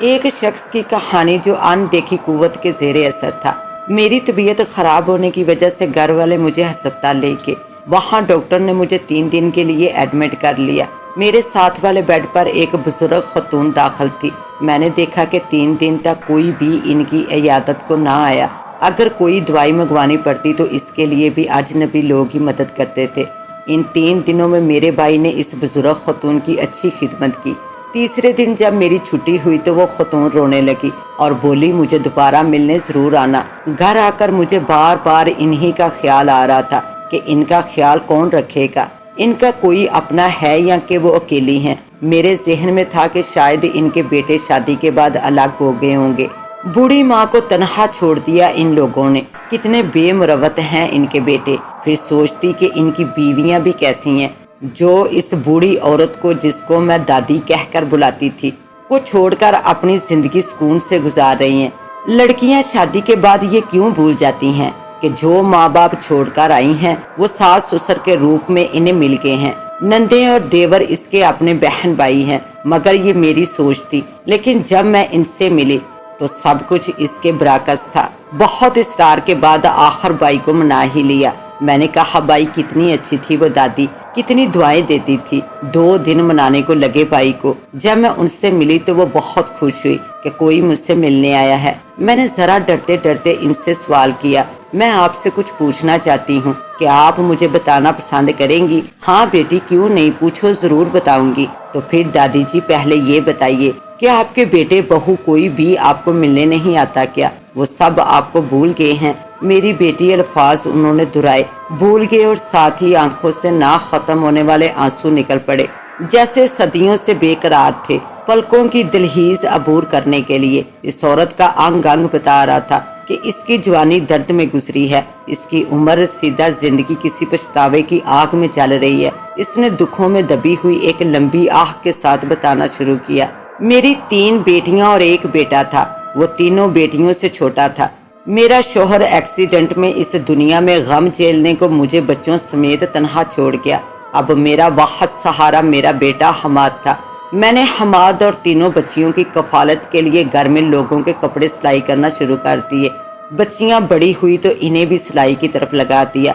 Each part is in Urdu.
ایک شخص کی کہانی جو اندیکھی قوت کے زیر اثر تھا۔ میری طبیعت خراب ہونے کی وجہ سے گھر والے مجھے ہسپتال لے کے، وہاں ڈاکٹر نے مجھے 3 دن کے لیے ایڈمٹ کر لیا۔ میرے ساتھ والے بیڈ پر ایک بزرگ خاتون داخل تھی۔ میں نے دیکھا کہ 3 دن تک کوئی بھی ان کی عیادت کو نہ آیا۔ اگر کوئی دوائی منگوانی پڑتی تو اس کے لیے بھی اجنبی لوگ ہی مدد کرتے تھے۔ ان 3 دنوں میں میرے بھائی نے اس بزرگ خاتون کی اچھی خدمت کی۔ تیسرے دن جب میری چھٹی ہوئی تو وہ خاتون رونے لگی اور بولی مجھے دوبارہ ملنے ضرور آنا۔ گھر آ کر مجھے بار بار انہی کا خیال آ رہا تھا کہ ان کا خیال کون رکھے گا، ان کا کوئی اپنا ہے یا کہ وہ اکیلی ہیں۔ میرے ذہن میں تھا کہ شاید ان کے بیٹے شادی کے بعد الگ ہو گئے ہوں گے۔ بوڑھی ماں کو تنہا چھوڑ دیا ان لوگوں نے، کتنے بے مروت ہیں ان کے بیٹے۔ پھر سوچتی کہ ان کی بیویاں بھی کیسی ہیں جو اس بوڑھی عورت کو، جس کو میں دادی کہہ کر بلاتی تھی، کو چھوڑ کر اپنی زندگی سکون سے گزار رہی ہیں۔ لڑکیاں شادی کے بعد یہ کیوں بھول جاتی ہیں کہ جو ماں باپ چھوڑ کر آئی ہیں وہ ساس سسر کے روپ میں انہیں مل گئے ہیں۔ نندے اور دیور اس کے اپنے بہن بھائی ہیں، مگر یہ میری سوچ تھی۔ لیکن جب میں ان سے ملی تو سب کچھ اس کے برعکس تھا۔ بہت اصرار کے بعد آخر بھائی کو منا ہی لیا۔ میں نے کہا بھائی کتنی اچھی تھی وہ دادی، کتنی دعائیں دیتی تھی۔ 2 دن منانے کو لگے بھائی کو۔ جب میں ان سے ملی تو وہ بہت خوش ہوئی کہ کوئی مجھ سے ملنے آیا ہے۔ میں نے ذرا ڈرتے ڈرتے ان سے سوال کیا، میں آپ سے کچھ پوچھنا چاہتی ہوں کہ آپ مجھے بتانا پسند کریں گی؟ ہاں بیٹی کیوں نہیں، پوچھو ضرور بتاؤں گی۔ تو پھر دادی جی پہلے یہ بتائیے کہ آپ کے بیٹے بہو کوئی بھی آپ کو ملنے نہیں آتا کیا؟ وہ سب آپ کو بھول گئے ہیں؟ میری بیٹی الفاظ انہوں نے دہرائے، بھول گئے، اور ساتھ ہی آنکھوں سے نہ ختم ہونے والے آنسو نکل پڑے، جیسے صدیوں سے بے قرار تھے۔ پلکوں کی دہلیز عبور کرنے کے لیے اس عورت کا انگ انگ بتا رہا تھا کہ اس کی جوانی درد میں گزری ہے، اس کی عمر سیدھا زندگی کسی پچھتاوے کی آگ میں جل رہی ہے۔ اس نے دکھوں میں دبی ہوئی ایک لمبی آہ کے ساتھ بتانا شروع کیا، میری 3 بیٹیاں اور 1 بیٹا تھا، وہ تینوں بیٹیوں سے چھوٹا تھا۔ میرا شوہر ایکسیڈنٹ میں اس دنیا میں غم جھیلنے کو مجھے بچوں سمیت تنہا چھوڑ گیا۔ اب میرا واحد سہارا میرا بیٹا حماد تھا۔ میں نے حماد اور تینوں بچیوں کی کفالت کے لیے گھر میں لوگوں کے کپڑے سلائی کرنا شروع کر دیے۔ بچیاں بڑی ہوئی تو انہیں بھی سلائی کی طرف لگا دیا۔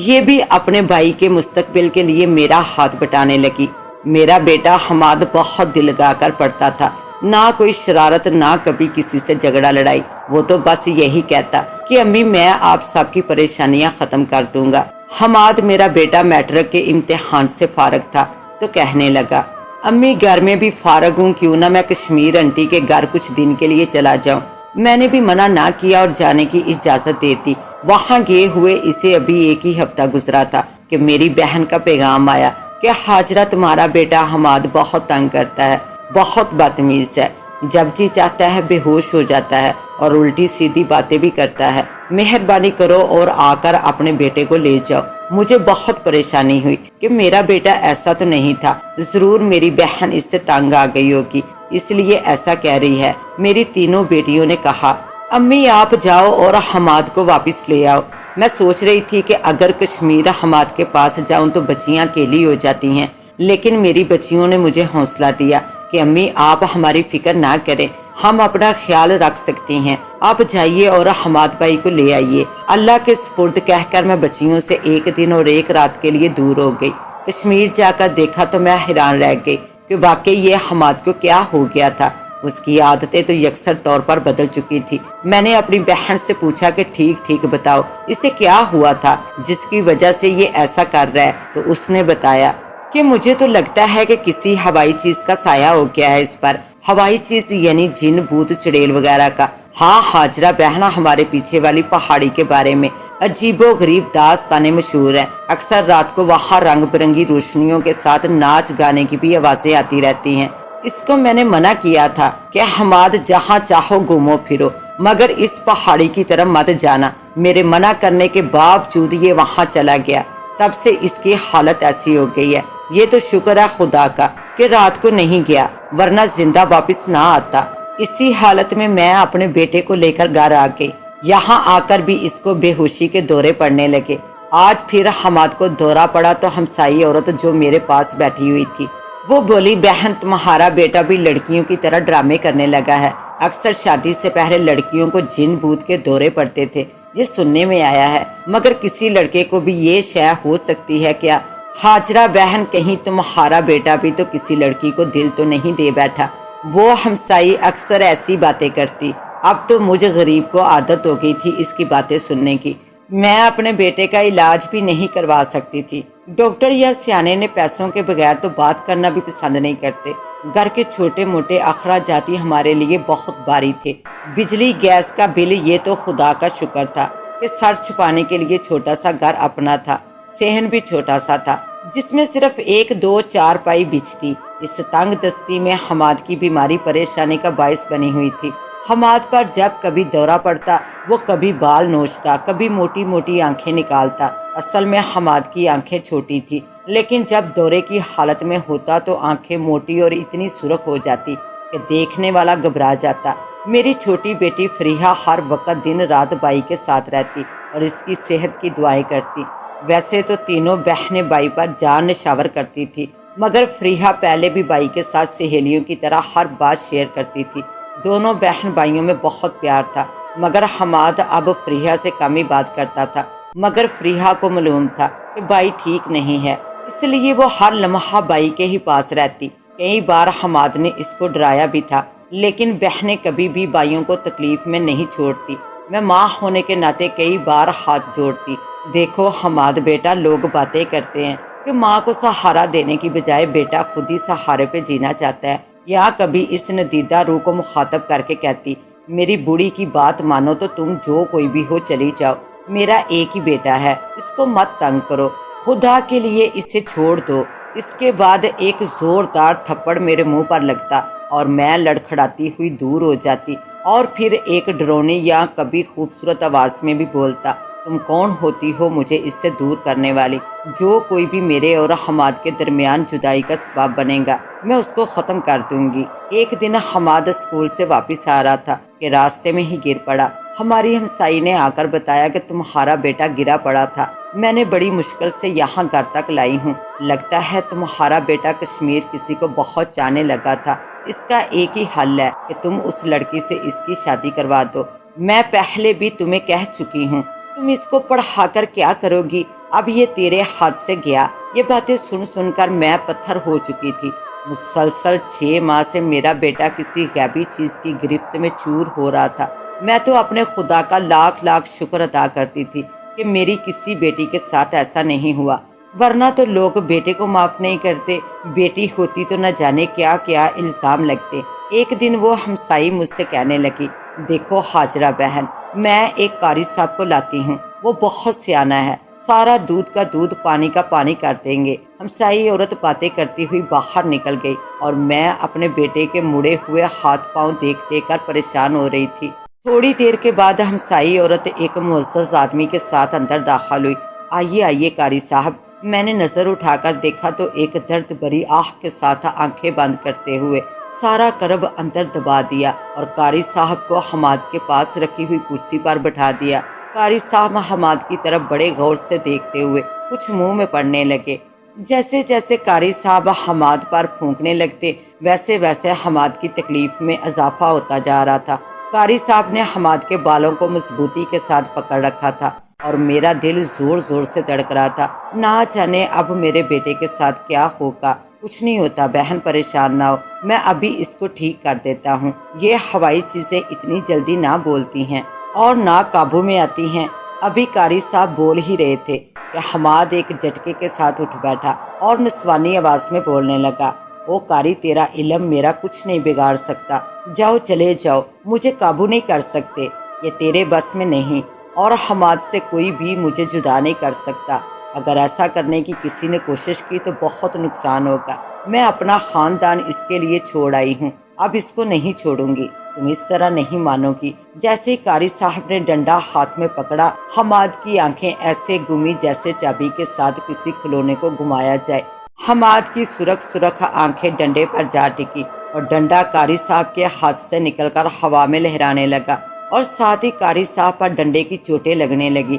یہ بھی اپنے بھائی کے مستقبل کے لیے میرا ہاتھ بٹانے لگی۔ میرا بیٹا حماد بہت دل لگا کر پڑھتا تھا، نہ کوئی شرارت، نہ کبھی کسی سے جھگڑا لڑائی۔ وہ تو بس یہی کہتا کہ امی میں آپ سب کی پریشانیاں ختم کر دوں گا۔ حماد میرا بیٹا میٹرک کے امتحان سے فارغ تھا تو کہنے لگا، امی گھر میں بھی فارغ ہوں، کیوں نہ میں کشمیر انٹی کے گھر کچھ دن کے لیے چلا جاؤں۔ میں نے بھی منع نہ کیا اور جانے کی اجازت دیتی۔ وہاں گئے ہوئے اسے ابھی 1 ہی ہفتہ گزرا تھا کہ میری بہن کا پیغام آیا کہ حاجرہ تمہارا بیٹا حماد بہت تنگ کرتا ہے، بہت بدتمیز ہے، جب جی چاہتا ہے بے ہوش ہو جاتا ہے اور الٹی سیدھی باتیں بھی کرتا ہے، مہربانی کرو اور آ کر اپنے بیٹے کو لے جاؤ۔ مجھے بہت پریشانی ہوئی کہ میرا بیٹا ایسا تو نہیں تھا، ضرور میری بہن اس سے تنگ آ گئی ہوگی اس لیے ایسا کہہ رہی ہے۔ میری تینوں بیٹیوں نے کہا، امی آپ جاؤ اور حماد کو واپس لے آؤ۔ میں سوچ رہی تھی کہ اگر کشمیر حماد کے پاس جاؤں تو بچیاں اکیلی ہو جاتی ہیں، لیکن میری بچیوں نے مجھے حوصلہ دیا کہ امی آپ ہماری فکر نہ کریں، ہم اپنا خیال رکھ سکتے ہیں، آپ جائیے اور حماد بھائی کو لے آئیے۔ اللہ کے سپرد کہہ کر میں بچیوں سے 1 دن اور 1 رات کے لیے دور ہو گئی۔ کشمیر جا کر دیکھا تو میں حیران رہ گئی کہ واقعی یہ حماد کو کیا ہو گیا تھا۔ اس کی عادتیں تو یکسر طور پر بدل چکی تھی۔ میں نے اپنی بہن سے پوچھا کہ ٹھیک بتاؤ اسے کیا ہوا تھا جس کی وجہ سے یہ ایسا کر رہا ہے، تو اس نے بتایا کہ مجھے تو لگتا ہے کہ کسی ہوائی چیز کا سایہ ہو گیا ہے اس پر۔ ہوائی چیز یعنی جن، بھوت، چڑیل وغیرہ کا۔ ہاں حاجرہ بہنا ہمارے پیچھے والی پہاڑی کے بارے میں عجیب و غریب داستانیں مشہور ہیں۔ اکثر رات کو وہاں رنگ برنگی روشنیوں کے ساتھ ناچ گانے کی بھی آوازیں آتی رہتی ہیں۔ اس کو میں نے منع کیا تھا کہ حماد جہاں چاہو گھومو پھرو، مگر اس پہاڑی کی طرف مت جانا۔ میرے منع کرنے کے باوجود یہ وہاں چلا گیا، تب سے اس کی حالت ایسی ہو گئی ہے۔ یہ تو شکر ہے خدا کا کہ رات کو نہیں گیا، ورنہ زندہ واپس نہ آتا۔ اسی حالت میں میں اپنے بیٹے کو لے کر گھر آ گئی۔ یہاں آ کر بھی اس کو بے ہوشی کے دورے پڑنے لگے۔ آج پھر حماد کو دورہ پڑا تو ہمسائی عورت جو میرے پاس بیٹھی ہوئی تھی وہ بولی بہن تمہارا بیٹا بھی لڑکیوں کی طرح ڈرامے کرنے لگا ہے، اکثر شادی سے پہلے لڑکیوں کو جن بھوت کے دورے پڑتے تھے، یہ سننے میں آیا ہے، مگر کسی لڑکے کو بھی یہ شے ہو سکتی ہے کیا؟ ہاجرہ بہن کہیں تمہارا بیٹا بھی تو کسی لڑکی کو دل تو نہیں دے بیٹھا؟ وہ ہمسائی اکثر ایسی باتیں کرتی، اب تو مجھے غریب کو عادت ہو گئی تھی اس کی باتیں سننے کی، میں اپنے بیٹے کا علاج بھی نہیں کروا سکتی تھی۔ ڈاکٹر یا سیانے نے پیسوں کے بغیر تو بات کرنا بھی پسند نہیں کرتے۔ گھر کے چھوٹے موٹے اخراجاتی ہمارے لیے بہت بھاری تھے، بجلی گیس کا بل یہ تو خدا کا شکر تھا کہ سر چھپانے کے لیے چھوٹا سا گھر اپنا تھا، صحن بھی چھوٹا سا تھا جس میں صرف ایک دو چارپائی بچھتی۔ اس تنگ دستی میں حماد کی بیماری پریشانی کا باعث بنی ہوئی تھی۔ حماد پر جب کبھی دورہ پڑتا وہ کبھی بال نوچتا، کبھی موٹی موٹی آنکھیں نکالتا۔ اصل میں حماد کی آنکھیں چھوٹی تھی، لیکن جب دورے کی حالت میں ہوتا تو آنکھیں موٹی اور اتنی سرخ ہو جاتی کہ دیکھنے والا گھبرا جاتا۔ میری چھوٹی بیٹی فریحہ ہر وقت دن رات بائی کے ساتھ رہتی اور اس کی صحت کی دعائیں کرتی۔ ویسے تو تینوں بہنیں بائی پر جان نشاور کرتی تھی، مگر فریحہ پہلے بھی بائی کے ساتھ سہیلیوں کی طرح ہر بات شیئر کرتی تھی۔ دونوں بہن بھائیوں میں بہت پیار تھا، مگر حماد اب فریحہ سے کم ہی بات کرتا تھا۔ مگر فریحہ کو معلوم تھا کہ بائی ٹھیک نہیں ہے، اس لیے وہ ہر لمحہ بائی کے ہی پاس رہتی۔ کئی بار حماد نے اس کو ڈرایا بھی تھا، لیکن بہنیں کبھی بھی بھائیوں کو تکلیف میں نہیں چھوڑتی۔ میں ماں ہونے کے ناطے کئی بار ہاتھ جوڑتی، دیکھو حماد بیٹا، لوگ باتیں کرتے ہیں کہ ماں کو سہارا دینے کی بجائے بیٹا خود ہی سہارے پہ جینا چاہتا ہے، یا کبھی اس ندیدہ روح کو مخاطب کر کے کہتی، میری بوڑھی کی بات مانو تو تم جو کوئی بھی ہو چلی جاؤ، میرا ایک ہی بیٹا ہے، اس کو مت تنگ کرو، خدا کے لیے اسے چھوڑ دو۔ اس کے بعد ایک زوردار تھپڑ میرے منہ پر لگتا اور میں لڑکھڑاتی ہوئی دور ہو جاتی، اور پھر ایک ڈرونی یا کبھی خوبصورت آواز میں بھی بولتا، تم کون ہوتی ہو مجھے اس سے دور کرنے والی؟ جو کوئی بھی میرے اور حماد کے درمیان جدائی کا سبب بنے گا میں اس کو ختم کر دوں گی۔ ایک دن حماد اسکول سے واپس آ رہا تھا کہ راستے میں ہی گر پڑا۔ ہماری ہمسائی نے آ کر بتایا کہ تمہارا بیٹا گرا پڑا تھا، میں نے بڑی مشکل سے یہاں گھر تک لائی ہوں، لگتا ہے تمہارا بیٹا کشمیر کسی کو بہت چاہنے لگا تھا، اس کا ایک ہی حل ہے کہ تم اس لڑکی سے اس کی شادی کروا دو۔ میں پہلے بھی تمہیں کہہ چکی ہوں، تم اس کو پڑھا کر کیا کرو گی؟ اب یہ تیرے ہاتھ سے گیا۔ یہ باتیں سن سن کر میں پتھر ہو چکی تھی۔ مسلسل 6 ماہ سے میرا بیٹا کسی غیبی چیز کی گرفت میں چور ہو رہا تھا۔ میں تو اپنے خدا کا لاکھ لاکھ شکر ادا کرتی تھی کہ میری کسی بیٹی کے ساتھ ایسا نہیں ہوا، ورنہ تو لوگ بیٹے کو معاف نہیں کرتے، بیٹی ہوتی تو نہ جانے کیا کیا الزام لگتے۔ ایک دن وہ ہمسائی مجھ سے کہنے لگی، دیکھو ہاجرہ بہن، میں ایک قاری صاحب کو لاتی ہوں، وہ بہت سیانا ہے، سارا دودھ کا دودھ پانی کا پانی کر دیں گے۔ ہمسائی عورت باتیں کرتی ہوئی باہر نکل گئی اور میں اپنے بیٹے کے مڑے ہوئے ہاتھ پاؤں دیکھ دیکھ کر پریشان ہو رہی تھی۔ تھوڑی دیر کے بعد ہمسائی عورت ایک معزز آدمی کے ساتھ اندر داخل ہوئی۔ آئیے آئیے قاری صاحب۔ میں نے نظر اٹھا کر دیکھا تو ایک درد بھری آہ کے ساتھ آنکھیں بند کرتے ہوئے سارا کرب اندر دبا دیا اور قاری صاحب کو حماد کے پاس رکھی ہوئی کرسی پر بٹھا دیا۔ قاری صاحب حماد کی طرف بڑے غور سے دیکھتے ہوئے کچھ منہ میں پڑنے لگے۔ جیسے جیسے قاری صاحب حماد پر پھونکنے لگتے ویسے ویسے حماد کی تکلیف میں اضافہ ہوتا جا رہا تھا۔ قاری صاحب نے حماد کے بالوں کو مضبوطی کے ساتھ پکڑ رکھا تھا اور میرا دل زور زور سے دھڑک رہا تھا۔ نہ جانے اب میرے بیٹے کے ساتھ کیا ہوگا۔ کچھ نہیں ہوتا بہن، پریشان نہ ہو، میں ابھی اس کو ٹھیک کر دیتا ہوں۔ یہ ہوائی چیزیں اتنی جلدی نہ بولتی ہیں اور نہ قابو میں آتی ہیں۔ ابھی قاری صاحب بول ہی رہے تھے کہ حماد ایک جھٹکے کے ساتھ اٹھ بیٹھا اور نسوانی آواز میں بولنے لگا، او قاری، تیرا علم میرا کچھ نہیں بگاڑ سکتا، جاؤ چلے جاؤ، مجھے قابو نہیں کر سکتے، یہ تیرے بس میں نہیں، اور حماد سے کوئی بھی مجھے جدا نہیں کر سکتا۔ اگر ایسا کرنے کی کسی نے کوشش کی تو بہت نقصان ہوگا۔ میں اپنا خاندان اس کے لیے چھوڑ آئی ہوں، اب اس کو نہیں چھوڑوں گی۔ تم اس طرح نہیں مانو گی۔ جیسے ہی قاری صاحب نے ڈنڈا ہاتھ میں پکڑا، حماد کی آنکھیں ایسے گمی جیسے چابی کے ساتھ کسی کھلونے کو گھمایا جائے۔ حماد کی سرخ سرخ آنکھیں ڈنڈے پر جا ٹکی اور ڈنڈا قاری صاحب کے ہاتھ سے نکل کر ہوا میں لہرانے لگا اور ساتھ ہی قاری صاحب پر ڈنڈے کی چوٹیں لگنے لگی۔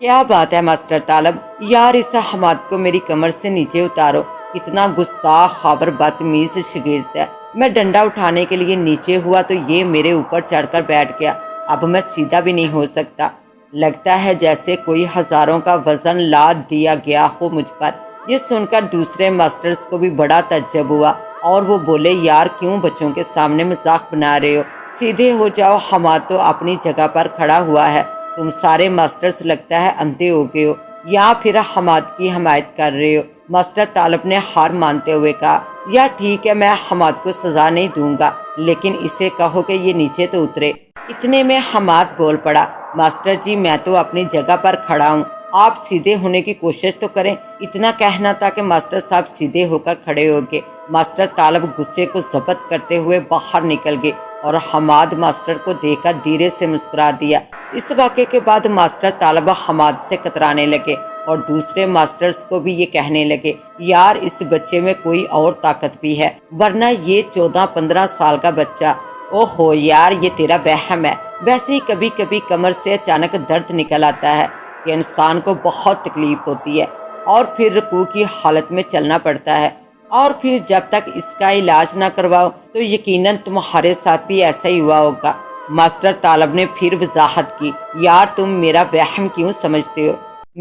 کیا بات ہے ماسٹر طالب، یار اس حماد کو میری کمر سے نیچے اتارو، کتنا گستاخ خابر بدتمیز شاگرد ہے۔ میں ڈنڈا اٹھانے کے لیے نیچے ہوا تو یہ میرے اوپر چڑھ کر بیٹھ گیا، اب میں سیدھا بھی نہیں ہو سکتا، لگتا ہے جیسے کوئی ہزاروں کا وزن لاد دیا گیا ہو مجھ پر۔ یہ سن کر دوسرے ماسٹرز کو بھی بڑا تعجب ہوا اور وہ بولے، یار کیوں بچوں کے سامنے مذاق بنا رہے ہو، سیدھے ہو جاؤ۔ حماد تو اپنی جگہ پر کھڑا ہوا ہے، تم سارے ماسٹرز لگتا ہے اندھے ہو گئے ہو یا پھر حماد کی حمایت کر رہے ہو۔ ماسٹر طالب نے ہار مانتے ہوئے کہا، یا ٹھیک ہے میں حماد کو سزا نہیں دوں گا، لیکن اسے کہو کہ یہ نیچے تو اترے۔ اتنے میں حماد بول پڑا، ماسٹر جی میں تو اپنی جگہ پر کھڑا ہوں، آپ سیدھے ہونے کی کوشش تو کریں۔ اتنا کہنا تھا کہ ماسٹر صاحب سیدھے ہو کر کھڑے ہو گئے۔ ماسٹر طالب غصے کو ضبط کرتے ہوئے باہر نکل گئے اور حماد ماسٹر کو دیکھ کر دھیرے سے مسکرا دیا۔ اس واقعے کے بعد ماسٹر طالب حماد سے کترانے لگے اور دوسرے ماسٹرز کو بھی یہ کہنے لگے، یار اس بچے میں کوئی اور طاقت بھی ہے، ورنہ یہ 14-15 سال کا بچہ۔ او ہو یار یہ تیرا وہم ہے، ویسے ہی کبھی کبھی کمر سے اچانک درد نکل آتا ہے کہ انسان کو بہت تکلیف ہوتی ہے اور پھر رکوع کی حالت میں چلنا پڑتا ہے، اور پھر جب تک اس کا علاج نہ کرواؤ تو یقیناً تمہارے ساتھ بھی ایسا ہی ہوا ہوگا۔ ماسٹر طالب نے پھر وضاحت کی، یار تم میرا وہم کیوں سمجھتے ہو،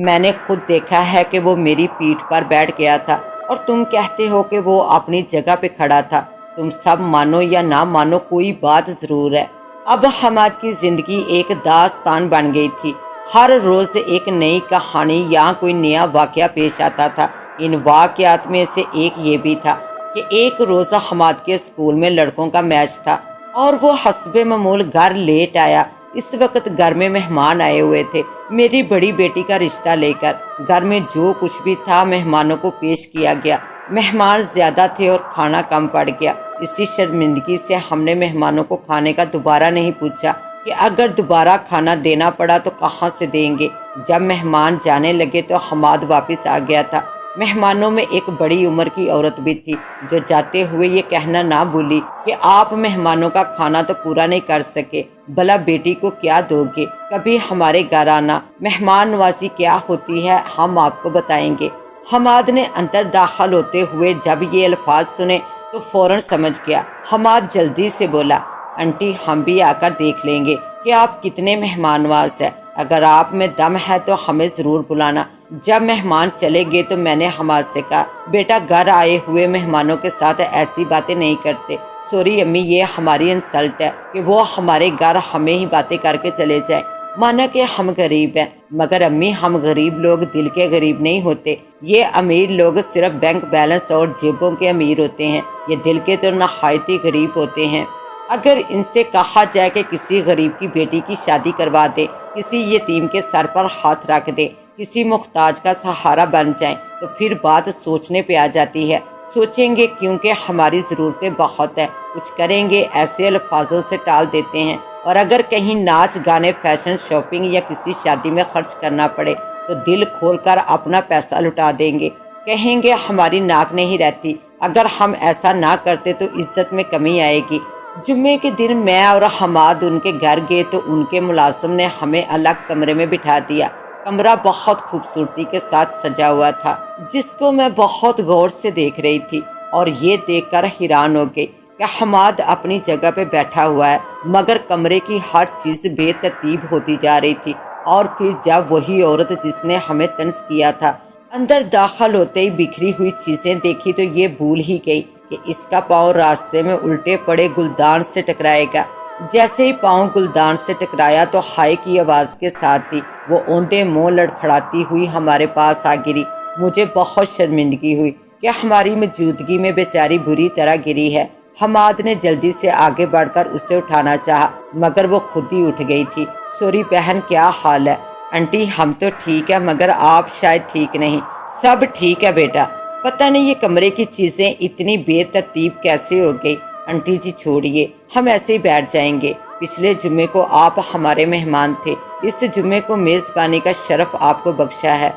میں نے خود دیکھا ہے کہ وہ میری پیٹھ پر بیٹھ گیا تھا اور تم کہتے ہو کہ وہ اپنی جگہ پہ کھڑا تھا۔ تم سب مانو یا نہ مانو کوئی بات ضرور ہے، اب حماد کی زندگی ایک داستان بن گئی تھی، ہر روز ایک نئی کہانی یا کوئی نیا واقعہ پیش آتا تھا۔ ان واقعات میں سے ایک یہ بھی تھا کہ ایک روز حماد کے اسکول میں لڑکوں کا میچ تھا اور وہ حسب معمول گھر لیٹ آیا۔ اس وقت گھر میں مہمان آئے ہوئے تھے، میری بڑی بیٹی کا رشتہ لے کر۔ گھر میں جو کچھ بھی تھا مہمانوں کو پیش کیا گیا، مہمان زیادہ تھے اور کھانا کم پڑ گیا۔ اسی شرمندگی سے ہم نے مہمانوں کو کھانے کا دوبارہ نہیں پوچھا کہ اگر دوبارہ کھانا دینا پڑا تو کہاں سے دیں گے۔ جب مہمان جانے لگے تو حماد واپس آ گیا تھا۔ مہمانوں میں ایک بڑی عمر کی عورت بھی تھی جو جاتے ہوئے یہ کہنا نہ بھولی کہ آپ مہمانوں کا کھانا تو پورا نہیں کر سکے، بھلا بیٹی کو کیا دو گے، کبھی ہمارے گھر آنا، مہمان نوازی کیا ہوتی ہے ہم آپ کو بتائیں گے۔ حماد نے اندر داخل ہوتے ہوئے جب یہ الفاظ سنے تو فوراً سمجھ گیا۔ حماد جلدی سے بولا، انٹی ہم بھی آ کر دیکھ لیں گے کہ آپ کتنے مہمان نواز ہیں، اگر آپ میں دم ہے تو ہمیں ضرور بلانا۔ جب مہمان چلے گئے تو میں نے حماد سے کہا، بیٹا گھر آئے ہوئے مہمانوں کے ساتھ ایسی باتیں نہیں کرتے، سوری امی یہ ہماری انسلٹ ہے کہ وہ ہمارے گھر ہمیں ہی باتیں کر کے چلے جائیں، مانا کہ ہم غریب ہیں، مگر امی ہم غریب لوگ دل کے غریب نہیں ہوتے، یہ امیر لوگ صرف بینک بیلنس اور جیبوں کے امیر ہوتے ہیں، یہ دل کے تو نہایت ہی غریب ہوتے ہیں۔ اگر ان سے کہا جائے کہ کسی غریب کی بیٹی کی شادی کروا دے، کسی یتیم کے سر پر ہاتھ رکھ دے، کسی محتاج کا سہارا بن جائیں تو پھر بات سوچنے پہ آ جاتی ہے، سوچیں گے کیونکہ ہماری ضرورتیں بہت ہیں، کچھ کریں گے ایسے الفاظوں سے ٹال دیتے ہیں، اور اگر کہیں ناچ گانے فیشن شاپنگ یا کسی شادی میں خرچ کرنا پڑے تو دل کھول کر اپنا پیسہ لٹا دیں گے، کہیں گے ہماری ناک نہیں رہتی، اگر ہم ایسا نہ کرتے تو عزت میں کمی آئے گی۔ جمعے کے دن میں اور حماد ان کے گھر گئے تو ان کے ملازم نے ہمیں الگ کمرے میں بٹھا دیا۔ کمرہ بہت خوبصورتی کے ساتھ سجا ہوا تھا جس کو میں بہت غور سے دیکھ رہی تھی اور یہ دیکھ کر حیران ہو گئی کہ حماد اپنی جگہ پہ بیٹھا ہوا ہے مگر کمرے کی ہر چیز بے ترتیب ہوتی جا رہی تھی۔ اور پھر جب وہی عورت جس نے ہمیں طنز کیا تھا اندر داخل ہوتے ہی بکھری ہوئی چیزیں دیکھی تو یہ بھول ہی گئی کہ اس کا پاؤں راستے میں الٹے پڑے گلدان سے ٹکرائے گا۔ جیسے ہی پاؤں گلدان سے ٹکرایا تو ہائے کی آواز کے ساتھ ہی وہ اوندے منہ لڑکھڑاتی ہوئی ہمارے پاس آ گری۔ مجھے بہت شرمندگی ہوئی کہ ہماری موجودگی میں بیچاری بری طرح گری ہے۔ حماد نے جلدی سے آگے بڑھ کر اسے اٹھانا چاہا مگر وہ خود ہی اٹھ گئی تھی۔ سوری بہن کیا حال ہے؟ انٹی ہم تو ٹھیک ہے مگر آپ شاید ٹھیک نہیں۔ سب ٹھیک ہے بیٹا، پتہ نہیں یہ کمرے کی چیزیں اتنی بے ترتیب کیسے ہو گئی۔ انٹی جی چھوڑیے ہم ایسے ہی بیٹھ جائیں گے، پچھلے جمعے کو آپ ہمارے مہمان تھے، اس جمعے کو میزبانی کا شرف آپ کو بخشا ہے۔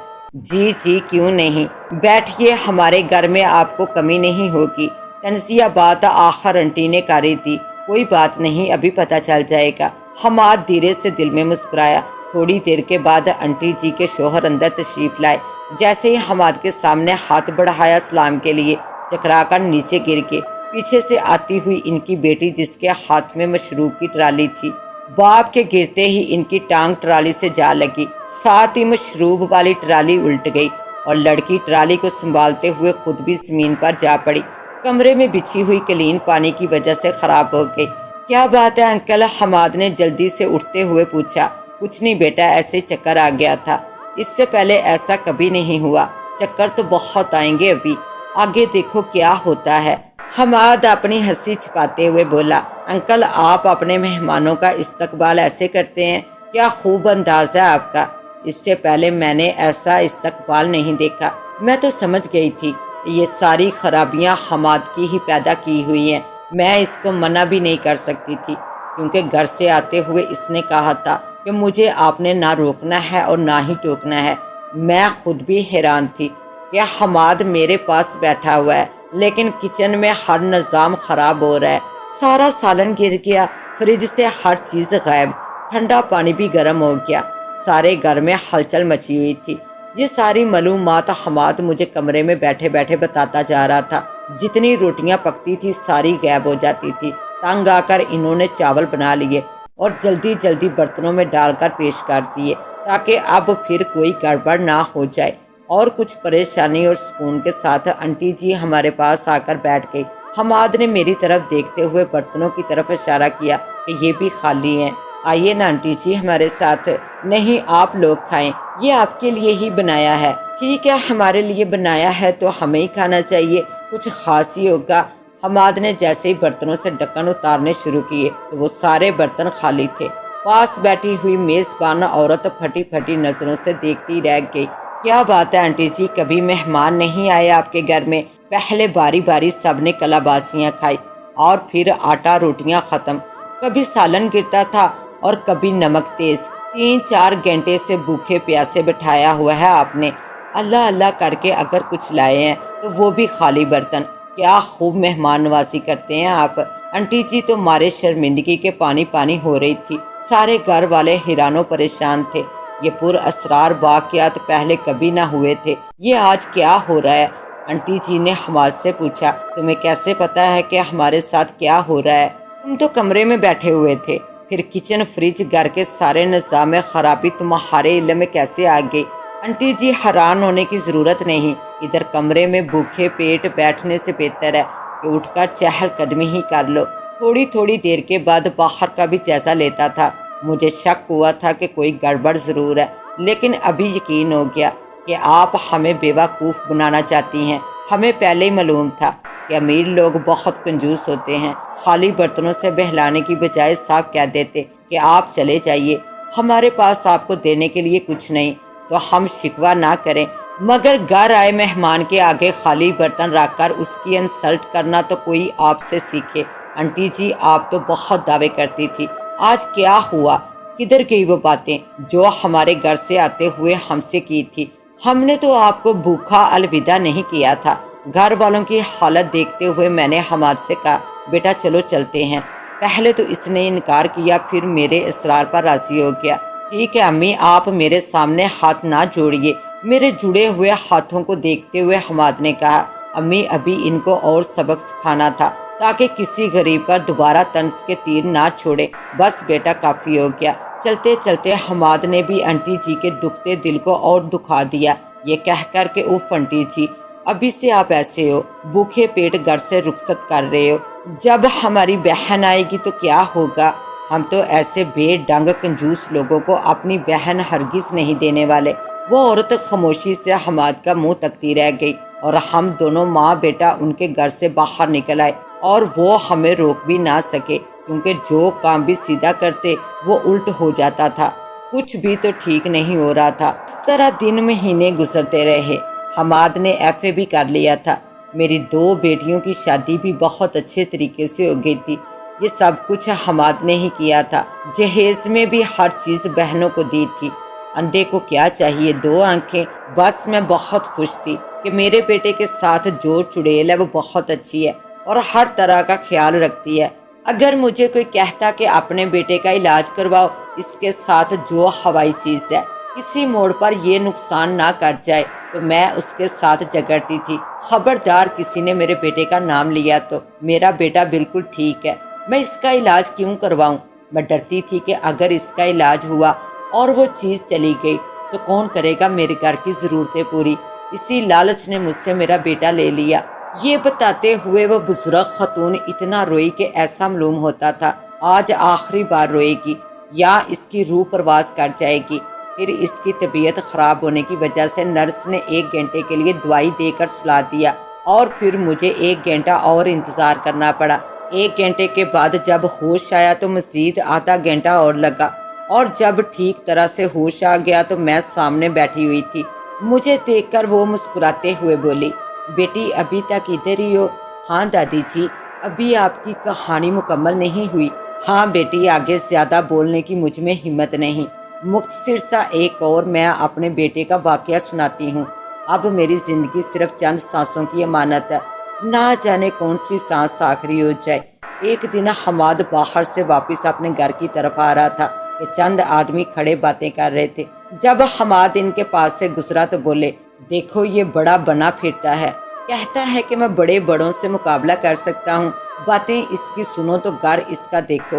جی جی کیوں نہیں، بیٹھیے، ہمارے گھر میں آپ کو کمی نہیں ہوگی۔ تنزیہ بات آخر انٹی نے کاری دی، کوئی بات نہیں ابھی پتہ چل جائے گا۔ حماد دھیرے سے دل میں مسکرایا، تھوڑی دیر کے بعد آنٹی جی کے شوہر اندر تشریف لائے۔ جیسے ہی حماد کے سامنے ہاتھ بڑھایا سلام کے لیے، چکرا کر نیچے گر کے پیچھے سے آتی ہوئی ان کی بیٹی جس کے ہاتھ میں مشروب کی ٹرالی تھی، باپ کے گرتے ہی ان کی ٹانگ ٹرالی سے جا لگی، ساتھ ہی مشروب والی ٹرالی الٹ گئی اور لڑکی ٹرالی کو سنبھالتے ہوئے خود بھی زمین پر جا پڑی۔ کمرے میں بچھی ہوئی قالین پانی کی وجہ سے خراب ہو گئی۔ کیا بات ہے انکل؟ حماد نے جلدی سے اٹھتے ہوئے پوچھا۔ کچھ نہیں بیٹا، ایسے چکر آ گیا تھا، اس سے پہلے ایسا کبھی نہیں ہوا، چکر تو بہت آئیں گے ابھی، آگے دیکھو کیا ہوتا ہے۔ حماد اپنی ہنسی چھپاتے ہوئے بولا، انکل آپ اپنے مہمانوں کا استقبال ایسے کرتے ہیں؟ کیا خوب انداز ہے آپ کا، اس سے پہلے میں نے ایسا استقبال نہیں دیکھا۔ میں تو سمجھ گئی تھی یہ ساری خرابیاں حماد کی ہی پیدا کی ہوئی ہیں، میں اس کو منع بھی نہیں کر سکتی تھی، کیونکہ گھر سے آتے ہوئے اس نے کہا تھا کہ مجھے آپ نے نہ روکنا ہے اور نہ ہی ٹوکنا ہے۔ میں خود بھی حیران تھی کہ حماد میرے پاس بیٹھا ہوا ہے لیکن کچن میں ہر نظام خراب ہو رہا ہے، سارا سالن گر گیا، فریج سے ہر چیز غائب، ٹھنڈا پانی بھی گرم ہو گیا، سارے گھر میں ہلچل مچی ہوئی تھی۔ یہ ساری معلومات حماد مجھے کمرے میں بیٹھے بیٹھے بتاتا جا رہا تھا۔ جتنی روٹیاں پکتی تھی ساری غائب ہو جاتی تھی۔ تنگ آ کر انہوں نے چاول بنا لیے اور جلدی جلدی برتنوں میں ڈال کر پیش کر دیے تاکہ اب پھر کوئی گڑبڑ نہ ہو جائے، اور کچھ پریشانی اور سکون کے ساتھ آنٹی جی ہمارے پاس آ کر بیٹھ گئی۔ حماد نے میری طرف دیکھتے ہوئے برتنوں کی طرف اشارہ کیا کہ یہ بھی خالی ہیں، آئیے نا آنٹی جی ہمارے ساتھ۔ نہیں آپ لوگ کھائیں، یہ آپ کے لیے ہی بنایا ہے۔ ٹھیک ہے، ہمارے لیے بنایا ہے تو ہمیں ہی کھانا چاہیے، کچھ خاص ہی ہوگا۔ حماد نے جیسے ہی برتنوں سے ڈھکن اتارنے شروع کیے تو وہ سارے برتن خالی تھے۔ پاس بیٹھی ہوئی میزبان عورت پھٹی پھٹی نظروں سے دیکھتی رہ گئی۔ کیا بات ہے آنٹی جی، کبھی مہمان نہیں آئے آپ کے گھر میں؟ پہلے باری باری سب نے کلا بازیاں کھائی اور پھر آٹا روٹیاں ختم، کبھی سالن گرتا تھا اور کبھی نمک تیز۔ 3-4 گھنٹے سے بھوکے پیاسے بٹھایا ہوا ہے آپ نے، اللہ اللہ کر کے اگر کچھ لائے ہیں تو وہ بھی خالی برتن۔ کیا خوب مہمان نوازی کرتے ہیں آپ۔ آنٹی جی تو مارے شرمندگی کے پانی پانی ہو رہی تھی، سارے گھر والے حیران و پریشان تھے۔ یہ پر اسرار واقعات پہلے کبھی نہ ہوئے تھے، یہ آج کیا ہو رہا ہے؟ آنٹی جی نے حماد سے پوچھا، تمہیں کیسے پتا ہے کہ ہمارے ساتھ کیا ہو رہا ہے؟ تم تو کمرے میں بیٹھے ہوئے تھے، پھر کچن فریج گھر کے سارے نظام خرابی تمہارے علم میں کیسے آ گئی؟ آنٹی جی حیران ہونے کی ضرورت نہیں، ادھر کمرے میں بھوکے پیٹ بیٹھنے سے بہتر ہے کہ اٹھ کر چہل قدمی ہی کر لو۔ تھوڑی تھوڑی دیر کے بعد باہر کا بھی جائزہ لیتا تھا، مجھے شک ہوا تھا کہ کوئی گڑبڑ ضرور ہے، لیکن ابھی یقین ہو گیا کہ آپ ہمیں بیوقوف بنانا چاہتی ہیں۔ ہمیں پہلے ہی معلوم تھا کہ امیر لوگ بہت کنجوس ہوتے ہیں، خالی برتنوں سے بہلانے کی بجائے صاف کہہ دیتے کہ آپ چلے جائیے، ہمارے پاس آپ کو دینے کے لیے کچھ نہیں، تو ہم شکوہ نہ کریں، مگر گھر آئے مہمان کے آگے خالی برتن رکھ کر اس کی انسلٹ کرنا تو کوئی آپ سے سیکھے۔ آنٹی جی آپ تو بہت دعوے کرتی تھی، آج کیا ہوا؟ کدھر گئی وہ باتیں جو ہمارے گھر سے آتے ہوئے ہم سے کی تھی؟ ہم نے تو آپ کو بھوکا الوداع نہیں کیا تھا۔ گھر والوں کی حالت دیکھتے ہوئے میں نے حماد سے کہا، بیٹا چلو چلتے ہیں۔ پہلے تو اس نے انکار کیا، پھر میرے اصرار پر راضی ہو گیا۔ ٹھیک ہے امی، آپ میرے سامنے ہاتھ نہ جوڑیے۔ میرے جڑے ہوئے ہاتھوں کو دیکھتے ہوئے حماد نے کہا، امی ابھی ان کو اور سبق سکھانا تھا تاکہ کسی غریب پر دوبارہ طنز کے تیر نہ چھوڑے، بس بیٹا کافی ہو گیا۔ چلتے چلتے حماد نے بھی آنٹی جی کے دکھتے دل کو اور دکھا دیا، یہ کہہ کر کہ اوف آنٹی جی، ابھی سے آپ ایسے ہو، بھوکے پیٹ گھر سے رخصت کر رہے ہو، جب ہماری بہن آئے گی تو کیا ہوگا؟ ہم تو ایسے بے ڈنگ کنجوس لوگوں کو اپنی بہن ہرگز نہیں دینے والے۔ وہ عورت خاموشی سے حماد کا منہ تکتی رہ گئی اور ہم دونوں ماں بیٹا ان کے گھر سے باہر نکل آئے، اور وہ ہمیں روک بھی نہ سکے کیونکہ جو کام بھی سیدھا کرتے وہ الٹ ہو جاتا تھا، کچھ بھی تو ٹھیک نہیں ہو رہا تھا۔ اس طرح دن مہینے گزرتے رہے۔ حماد نے ایف اے بھی کر لیا تھا، میری 2 بیٹیوں کی شادی بھی بہت اچھے طریقے سے ہو گئی تھی، یہ سب کچھ حماد نے ہی کیا تھا۔ جہیز میں بھی ہر چیز بہنوں کو دی تھی، اندھے کو کیا چاہیے 2 آنکھیں۔ بس میں بہت خوش تھی کہ میرے بیٹے کے ساتھ جو چڑیل ہے وہ بہت اچھی ہے اور ہر طرح کا خیال رکھتی ہے۔ اگر مجھے کوئی کہتا کہ اپنے بیٹے کا علاج کرواؤ، اس کے ساتھ جو ہوائی چیز ہے کسی موڑ پر یہ نقصان نہ کر جائے تو میں اس کے ساتھ جھگڑتی تھی۔ خبردار کسی نے میرے بیٹے کا نام لیا تو میرا بیٹا بالکل ٹھیک ہے، میں اس کا علاج کیوں کرواؤں؟ میں ڈرتی تھی کہ اگر اس کا علاج ہوا اور وہ چیز چلی گئی تو کون کرے گا میرے گھر کی ضرورتیں پوری؟ اسی لالچ نے مجھ سے میرا بیٹا لے لیا۔ یہ بتاتے ہوئے وہ بزرگ خاتون اتنا روئی کہ ایسا معلوم ہوتا تھا آج آخری بار روئے گی یا اس کی روح پرواز کر جائے گی۔ پھر اس کی طبیعت خراب ہونے کی وجہ سے نرس نے 1 گھنٹے کے لیے دوائی دے کر سلا دیا اور پھر مجھے 1 گھنٹہ اور انتظار کرنا پڑا۔ 1 گھنٹے کے بعد جب ہوش آیا تو مزید آدھا گھنٹہ اور لگا، اور جب ٹھیک طرح سے ہوش آ گیا تو میں سامنے بیٹھی ہوئی تھی۔ مجھے دیکھ کر وہ مسکراتے ہوئے بولی، بیٹی ابھی تک ادھر ہی ہو؟ ہاں دادی جی، ابھی آپ کی کہانی مکمل نہیں ہوئی۔ ہاں بیٹی، آگے زیادہ بولنے کی مجھ میں ہمت نہیں، مختصر سا ایک اور میں اپنے بیٹے کا واقعہ سناتی ہوں۔ اب میری زندگی صرف چند سانسوں کی امانت ہے، نہ جانے کون سی سانس آخری ہو جائے۔ ایک دن حماد باہر سے واپس اپنے گھر کی طرف آ رہا تھا کہ چند آدمی کھڑے باتیں کر رہے تھے۔ جب حماد ان کے پاس سے گزرا تو بولے، دیکھو یہ بڑا بنا پھرتا ہے، کہتا ہے کہ میں بڑے بڑوں سے مقابلہ کر سکتا ہوں۔ باتیں اس کی سنو تو گھر اس کا دیکھو،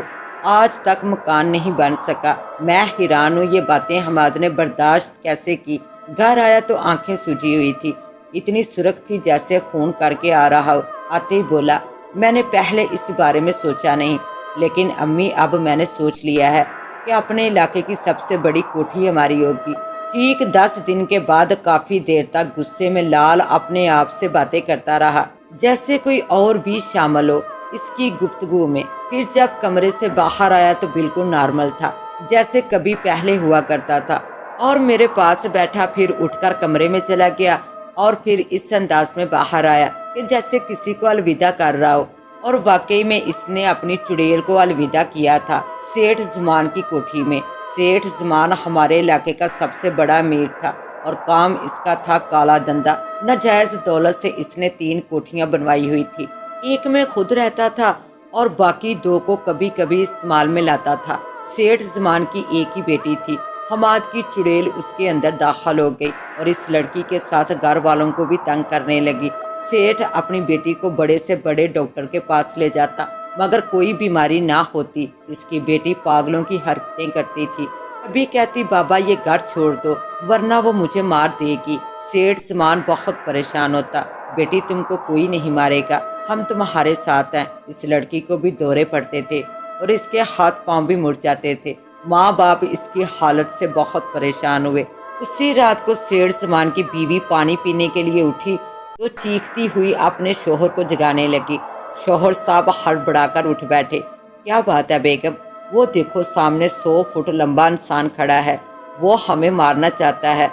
آج تک مکان نہیں بن سکا۔ میں حیران ہوں یہ باتیں حماد نے برداشت کیسے کی۔ گھر آیا تو آنکھیں سجی ہوئی تھی، اتنی سرخ تھی جیسے خون کر کے آ رہا ہو۔ آتے ہی بولا، میں نے پہلے اس بارے میں سوچا نہیں، لیکن امی اب میں نے سوچ لیا ہے کہ اپنے علاقے کی سب سے بڑی کوٹھی ہماری ہوگی۔ ٹھیک 10 دن کے بعد کافی دیر تک غصے میں لال اپنے آپ سے باتیں کرتا رہا، جیسے کوئی اور بھی شامل ہو اس کی گفتگو میں۔ پھر جب کمرے سے باہر آیا تو بالکل نارمل تھا، جیسے کبھی پہلے ہوا کرتا تھا، اور میرے پاس بیٹھا، پھر اٹھ کر کمرے میں چلا گیا اور پھر اس انداز میں باہر آیا کہ جیسے کسی کو الوداع کر رہا ہو۔ اور واقعی میں اس نے اپنی چڑیل کو الوداع کیا تھا سیٹھ زمان کی کوٹھی میں۔ سیٹھ زمان ہمارے علاقے کا سب سے بڑا امیر تھا اور کام اس کا تھا کالا دھندا۔ ناجائز دولت سے اس نے 3 کوٹھیاں بنوائی ہوئی تھی، ایک میں خود رہتا تھا اور باقی 2 کو کبھی کبھی استعمال میں لاتا تھا۔ سیٹھ زمان کی ایک ہی بیٹی تھی۔ حماد کی چڑیل اس کے اندر داخل ہو گئی اور اس لڑکی کے ساتھ گھر والوں کو بھی تنگ کرنے لگی۔ سیٹھ اپنی بیٹی کو بڑے سے بڑے ڈاکٹر کے پاس لے جاتا مگر کوئی بیماری نہ ہوتی۔ اس کی بیٹی پاگلوں کی حرکتیں کرتی تھی، کبھی کہتی بابا یہ گھر چھوڑ دو ورنہ وہ مجھے مار دے گی۔ سیٹھ زمان بہت پریشان ہوتا، بیٹی تم کو کوئی نہیں مارے گا، ہم تمہارے ساتھ ہیں۔ اس لڑکی کو بھی دورے پڑتے تھے اور اس کے ہاتھ پاؤں بھی مڑ جاتے تھے۔ ماں باپ اس کی حالت سے بہت پریشان ہوئے۔ اسی رات کو سیٹھ زمان کی بیوی پانی پینے کے لیے اٹھی تو چیختی ہوئی اپنے شوہر کو جگانے لگی۔ شوہر صاحب ہڑبڑا کر اٹھ بیٹھے، کیا بات ہے بیگم؟ وہ دیکھو سامنے 100 فٹ لمبا انسان کھڑا ہے، وہ ہمیں مارنا چاہتا ہے۔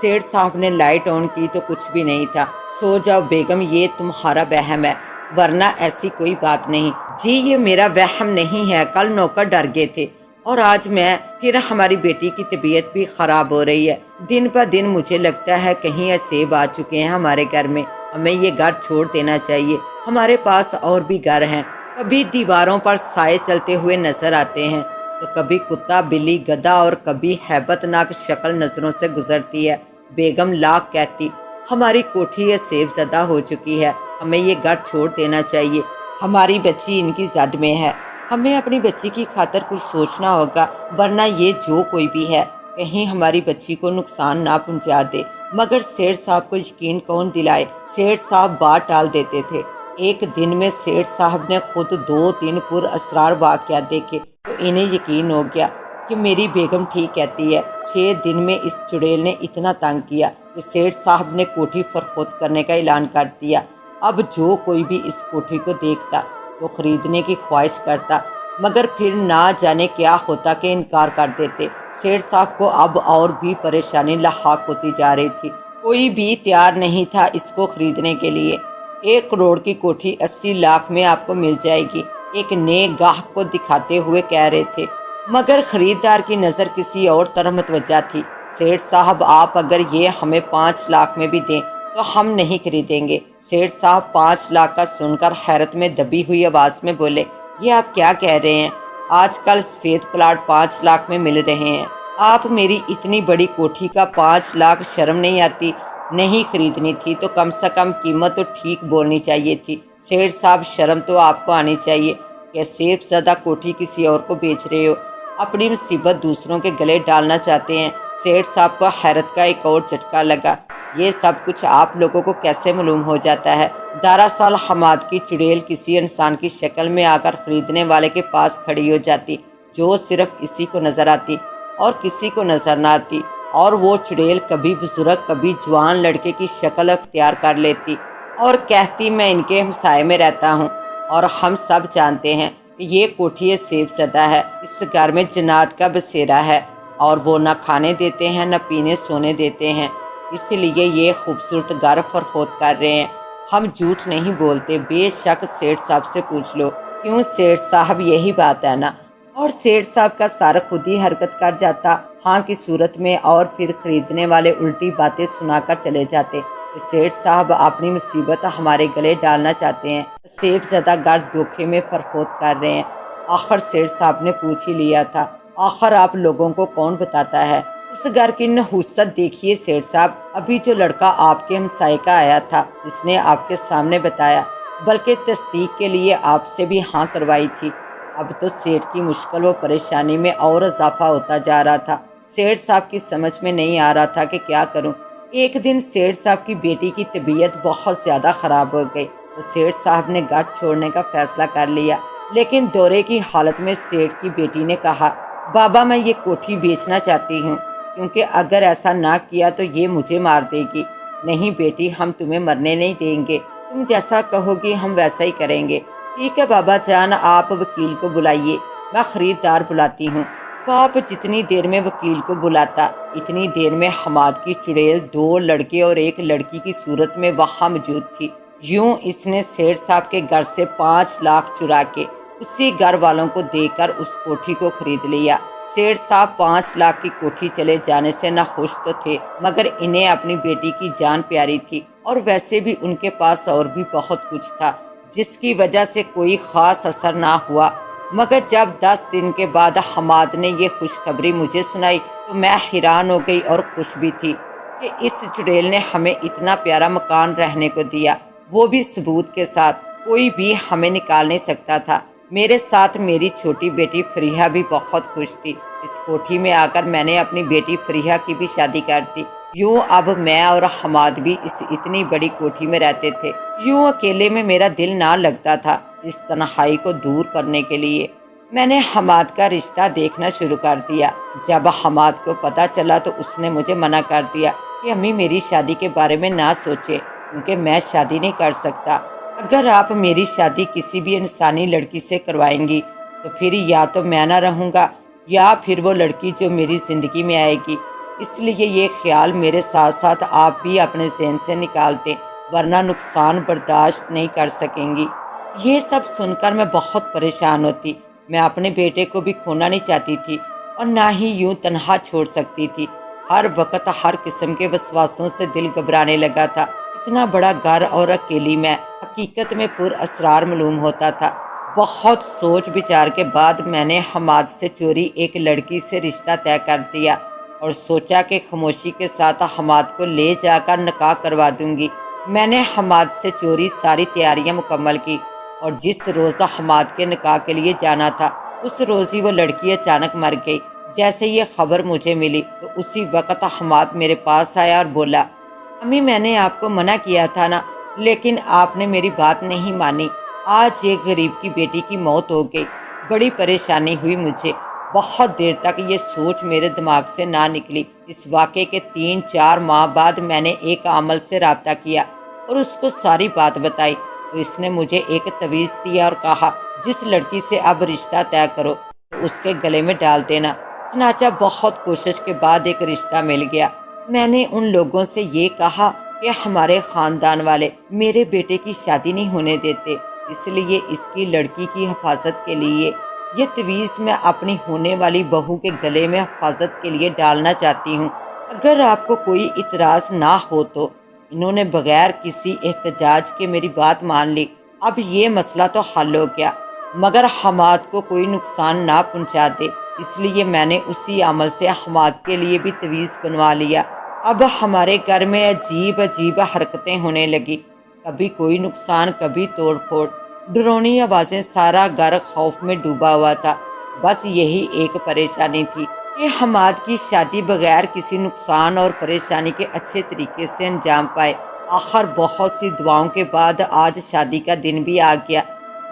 سیٹھ صاحب نے لائٹ آن کی تو کچھ بھی نہیں تھا۔ سو جاؤ بیگم، یہ تمہارا وہم ہے، ورنہ ایسی کوئی بات نہیں۔ جی یہ میرا وہم نہیں ہے، کل نوکر ڈر گئے تھے اور آج میں۔ پھر ہماری بیٹی کی طبیعت بھی خراب ہو رہی ہے، دن پر دن مجھے لگتا ہے کہیں عصیب آ چکے ہیں ہمارے گھر میں، ہمیں یہ گھر چھوڑ دینا چاہیے۔ ہمارے پاس اور بھی گھر ہیں، کبھی دیواروں پر سائے چلتے ہوئے نظر آتے ہیں تو کبھی کتا بلی گدھا اور کبھی ہیبت ناک شکل نظروں سے گزرتی ہے۔ بیگم لاکھ کہتی ہماری کوٹھی عصیب زدہ ہو چکی ہے، ہمیں یہ گھر چھوڑ دینا چاہیے، ہماری بچی ان کی زد میں ہے، ہمیں اپنی بچی کی خاطر کچھ سوچنا ہوگا، ورنہ یہ جو کوئی بھی ہے کہیں ہماری بچی کو نقصان نہ پہنچا دے۔ مگر سیٹھ صاحب کو یقین کون دلائے؟ سیٹھ صاحب بات ٹال دیتے تھے۔ ایک دن میں سیٹھ صاحب نے خود 2-3 پر اسرار واقعات دیکھے تو انہیں یقین ہو گیا کہ میری بیگم ٹھیک کہتی ہے۔ 6 دن میں اس چڑیل نے اتنا تنگ کیا کہ سیٹھ صاحب نے کوٹھی فروخت کرنے کا اعلان کر دیا۔ اب جو کوئی بھی اس کوٹھی کو دیکھتا تو خریدنے کی خواہش کرتا، مگر پھر نہ جانے کیا ہوتا کہ انکار کر دیتے۔ سیٹھ صاحب کو اب اور بھی پریشانی لاحق ہوتی جا رہی تھی، کوئی بھی تیار نہیں تھا اس کو خریدنے کے لیے۔ 1 کروڑ کی کوٹھی 80 لاکھ میں آپ کو مل جائے گی، ایک نئے گاہک کو دکھاتے ہوئے کہہ رہے تھے، مگر خریدار کی نظر کسی اور طرف متوجہ تھی۔ سیٹھ صاحب آپ اگر یہ ہمیں 5 لاکھ میں بھی دیں تو ہم نہیں خریدیں گے۔ سیٹھ صاحب 5 لاکھ کا سن کر حیرت میں دبی ہوئی آواز میں بولے، یہ آپ کیا کہہ رہے ہیں؟ آج کل سفید پلاٹ 5 لاکھ میں مل رہے ہیں، آپ میری اتنی بڑی کوٹھی کا 5 لاکھ شرم نہیں آتی؟ نہیں خریدنی تھی تو کم سے کم قیمت تو ٹھیک بولنی چاہیے تھی۔ سیٹھ صاحب شرم تو آپ کو آنی چاہیے کہ سیب زدہ کوٹھی کسی اور کو بیچ رہے ہو، اپنی مصیبت دوسروں کے گلے ڈالنا چاہتے ہیں۔ سیٹھ صاحب کو حیرت کا ایک اور جھٹکا لگا، یہ سب کچھ آپ لوگوں کو کیسے معلوم ہو جاتا ہے؟ دراصل حماد کی چڑیل کسی انسان کی شکل میں آ کر خریدنے والے کے پاس کھڑی ہو جاتی، جو صرف اسی کو نظر آتی اور کسی کو نظر نہ آتی، اور وہ چڑیل کبھی بزرگ کبھی جوان لڑکے کی شکل اختیار کر لیتی اور کہتی میں ان کے ہمسائے میں رہتا ہوں، اور ہم سب جانتے ہیں کہ یہ کوٹھی سیب زدہ ہے، اس گھر میں جنات کا بسیرا ہے، اور وہ نہ کھانے دیتے ہیں نہ پینے سونے دیتے ہیں، اس لیے یہ خوبصورت گھر فروخت کر رہے ہیں۔ ہم جھوٹ نہیں بولتے، بے شک سیٹھ صاحب سے پوچھ لو۔ کیوں سیٹھ صاحب، یہی بات ہے نا؟ اور سیٹھ صاحب کا سر خود ہی حرکت کر جاتا ہاں کی صورت میں، اور پھر خریدنے والے الٹی باتیں سنا کر چلے جاتے کہ سیٹھ صاحب اپنی مصیبت ہمارے گلے ڈالنا چاہتے ہیں، سیب زدہ گھر دھوکے میں فروخت کر رہے ہیں۔ آخر سیٹھ صاحب نے پوچھ ہی لیا تھا، آخر آپ لوگوں کو کون بتاتا ہے؟ اس گھر کی نحوست دیکھیے سیٹھ صاحب، ابھی جو لڑکا آپ کے ہمسائے کا آیا تھا جس نے آپ کے سامنے بتایا، بلکہ تصدیق کے لیے آپ سے بھی ہاں کروائی تھی۔ اب تو سیٹھ کی مشکل و پریشانی میں اور اضافہ ہوتا جا رہا تھا۔ سیٹھ صاحب کی سمجھ میں نہیں آ رہا تھا کہ کیا کروں۔ ایک دن سیٹھ صاحب کی بیٹی کی طبیعت بہت زیادہ خراب ہو گئی تو سیٹھ صاحب نے گھر چھوڑنے کا فیصلہ کر لیا، لیکن دورے کی حالت میں سیٹھ کی بیٹی نے کہا، بابا میں یہ کوٹھی بیچنا چاہتی ہوں، کیونکہ اگر ایسا نہ کیا تو یہ مجھے مار دے گی۔ نہیں بیٹی، ہم تمہیں مرنے نہیں دیں گے، تم جیسا کہو گی ہم ویسا ہی کریں گے۔ ٹھیک ہے بابا جان، آپ وکیل کو بلائیے، میں خریدار بلاتی ہوں۔ باپ جتنی دیر میں وکیل کو بلاتا، اتنی دیر میں حماد کی چڑیل 2 لڑکے اور 1 لڑکی کی صورت میں وہاں موجود تھی۔ یوں اس نے سیٹھ صاحب کے گھر سے 5 لاکھ چرا کے اسی گھر والوں کو دے کر اس کوٹھی کو خرید لیا۔ سیٹھ صاحب 5 لاکھ کی کوٹھی چلے جانے سے نہ خوش تو تھے، مگر انہیں اپنی بیٹی کی جان پیاری تھی، اور ویسے بھی ان کے پاس اور بھی بہت کچھ تھا جس کی وجہ سے کوئی خاص اثر نہ ہوا۔ مگر جب 10 دن کے بعد حماد نے یہ خوشخبری مجھے سنائی تو میں حیران ہو گئی اور خوش بھی تھی کہ اس چڑیل نے ہمیں اتنا پیارا مکان رہنے کو دیا، وہ بھی ثبوت کے ساتھ، کوئی بھی ہمیں نکال نہیں سکتا تھا۔ میرے ساتھ میری چھوٹی بیٹی فریحہ بھی بہت خوش تھی۔ اس کوٹھی میں آ کر میں نے اپنی بیٹی فریحہ کی بھی شادی کر دی۔ یوں اب میں اور حماد بھی اس اتنی بڑی کوٹھی میں رہتے تھے۔ یوں اکیلے میں میرا دل نہ لگتا تھا۔ اس تنہائی کو دور کرنے کے لیے میں نے حماد کا رشتہ دیکھنا شروع کر دیا۔ جب حماد کو پتہ چلا تو اس نے مجھے منع کر دیا کہ امی میری شادی کے بارے میں نہ سوچے، کیونکہ میں شادی نہیں کر سکتا۔ اگر آپ میری شادی کسی بھی انسانی لڑکی سے کروائیں گی تو پھر یا تو میں نہ رہوں گا یا پھر وہ لڑکی جو میری زندگی میں آئے گی۔ اس لیے یہ خیال میرے ساتھ ساتھ آپ بھی اپنے ذہن سے نکال دیں، ورنہ نقصان برداشت نہیں کر سکیں گی۔ یہ سب سن کر میں بہت پریشان ہوتی۔ میں اپنے بیٹے کو بھی کھونا نہیں چاہتی تھی اور نہ ہی یوں تنہا چھوڑ سکتی تھی۔ ہر وقت ہر قسم کے وسواسوں سے دل گھبرانے لگا تھا۔ اتنا بڑا گھر اور اکیلی میں حقیقت میں پر اسرار معلوم ہوتا تھا۔ بہت سوچ بچار کے بعد میں نے حماد سے چوری ایک لڑکی سے رشتہ طے کر دیا اور سوچا کہ خاموشی کے ساتھ حماد کو لے جا کر نکاح کروا دوں گی۔ میں نے حماد سے چوری ساری تیاریاں مکمل کی، اور جس روز حماد کے نکاح کے لیے جانا تھا اس روز ہی وہ لڑکی اچانک مر گئی۔ جیسے یہ خبر مجھے ملی تو اسی وقت حماد میرے پاس آیا اور بولا، امی میں نے آپ کو منع کیا تھا نا، لیکن آپ نے میری بات نہیں مانی۔ آج ایک غریب کی بیٹی کی موت ہو گئی۔ بڑی پریشانی ہوئی مجھے۔ بہت دیر تک یہ سوچ میرے دماغ سے نہ نکلی۔ اس واقعے کے 3-4 ماہ بعد میں نے ایک عامل سے رابطہ کیا اور اس کو ساری بات بتائی تو اس نے مجھے ایک تویز دیا اور کہا، جس لڑکی سے اب رشتہ طے کرو تو اس کے گلے میں ڈال دینا۔ چنانچہ بہت کوشش کے بعد ایک رشتہ مل گیا۔ میں نے ان لوگوں سے یہ کہا کہ ہمارے خاندان والے میرے بیٹے کی شادی نہیں ہونے دیتے، اس لیے اس کی لڑکی کی حفاظت کے لیے یہ تویز میں اپنی ہونے والی بہو کے گلے میں حفاظت کے لیے ڈالنا چاہتی ہوں۔ اگر آپ کو کوئی اعتراض نہ ہو تو۔ انہوں نے بغیر کسی احتجاج کے میری بات مان لی۔ اب یہ مسئلہ تو حل ہو گیا۔ مگر حماد کو کوئی نقصان نہ پہنچا دے، اس لیے میں نے اسی عمل سے حماد کے لیے بھی تعویذ بنوا لیا۔ اب ہمارے گھر میں عجیب عجیب حرکتیں ہونے لگی، کبھی کوئی نقصان، کبھی توڑ پھوڑ، ڈرونی آوازیں، سارا گھر خوف میں ڈوبا ہوا تھا۔ بس یہی ایک پریشانی تھی کہ حماد کی شادی بغیر کسی نقصان اور پریشانی کے اچھے طریقے سے انجام پائے۔ آخر بہت سی دعاؤں کے بعد آج شادی کا دن بھی آ گیا۔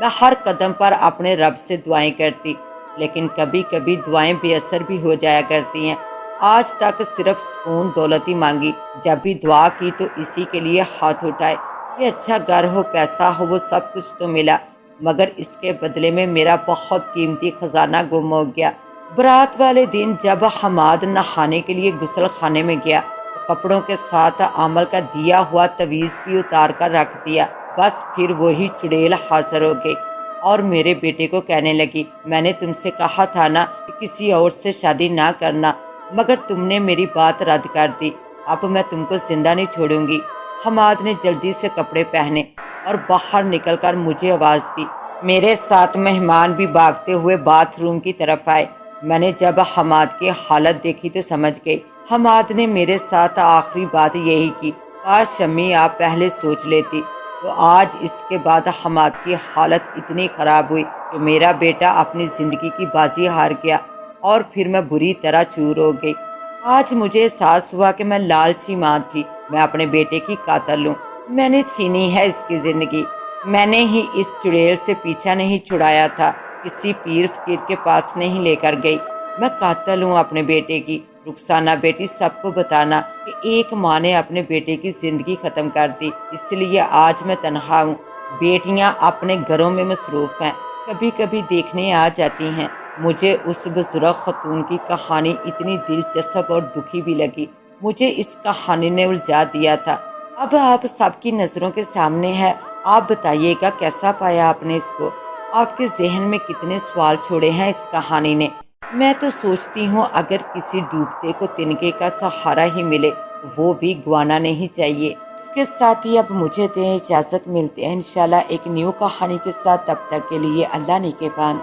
میں ہر قدم پر اپنے رب سے دعائیں کرتی، لیکن کبھی کبھی دعائیں بے اثر بھی ہو جایا کرتی ہیں۔ آج تک صرف سکون دولت ہی مانگی، جب بھی دعا کی تو اسی کے لیے ہاتھ اٹھائے کہ اچھا گھر ہو، پیسہ ہو، وہ سب کچھ تو ملا، مگر اس کے بدلے میں میرا بہت قیمتی خزانہ گم ہو گیا۔ برات والے دن جب حماد نہانے کے لیے غسل خانے میں گیا تو کپڑوں کے ساتھ عمل کا دیا ہوا تعویذ بھی اتار کر رکھ دیا۔ بس پھر وہی چڑیل حاضر ہو گئی اور میرے بیٹے کو کہنے لگی، میں نے تم سے کہا تھا نا کہ کسی اور سے شادی نہ کرنا، مگر تم نے میری بات رد کر دی، اب میں تم کو زندہ نہیں چھوڑوں گی۔ حماد نے جلدی سے کپڑے پہنے اور باہر نکل کر مجھے آواز دی۔ میرے ساتھ مہمان بھی بھاگتے ہوئے باتھ روم کی طرف آئے۔ میں نے جب حماد کی حالت دیکھی تو سمجھ گئی۔ حماد نے میرے ساتھ آخری بات یہی کی، کاش امی آپ پہلے سوچ لیتی تو آج اس کے بعد حماد کی حالت اتنی خراب ہوئی کہ میرا بیٹا اپنی زندگی کی بازی ہار گیا اور پھر میں بری طرح چور ہو گئی۔ آج مجھے احساس ہوا کہ میں لالچی ماں تھی، میں اپنے بیٹے کی قاتل ہوں، میں نے چھینی ہے اس کی زندگی، میں نے ہی اس چڑیل سے پیچھا نہیں چھڑایا تھا، کسی پیر فقیر کے پاس نہیں لے کر گئی، میں قاتل ہوں اپنے بیٹے کی۔ رخسانہ بیٹی سب کو بتانا کہ ایک ماں نے اپنے بیٹے کی زندگی ختم کر دی، اس لیے آج میں تنہا ہوں، بیٹیاں اپنے گھروں میں مصروف ہیں، کبھی کبھی دیکھنے آ جاتی ہیں۔ مجھے اس بزرگ خاتون کی کہانی اتنی دلچسپ اور دکھی بھی لگی، مجھے اس کہانی نے الجھا دیا تھا۔ اب آپ سب کی نظروں کے سامنے ہے، آپ بتائیے گا کیسا پایا آپ نے اس کو؟ آپ کے ذہن میں کتنے سوال چھوڑے ہیں اس کہانی نے؟ میں تو سوچتی ہوں اگر کسی ڈوبتے کو تنکے کا سہارا ہی ملے تو وہ بھی گوانا نہیں چاہیے۔ اس کے ساتھ ہی اب مجھے دیں اجازت، ملتے ہیں انشاءاللہ ایک نیو کہانی کے ساتھ، تب تک کے لیے اللہ نگہبان۔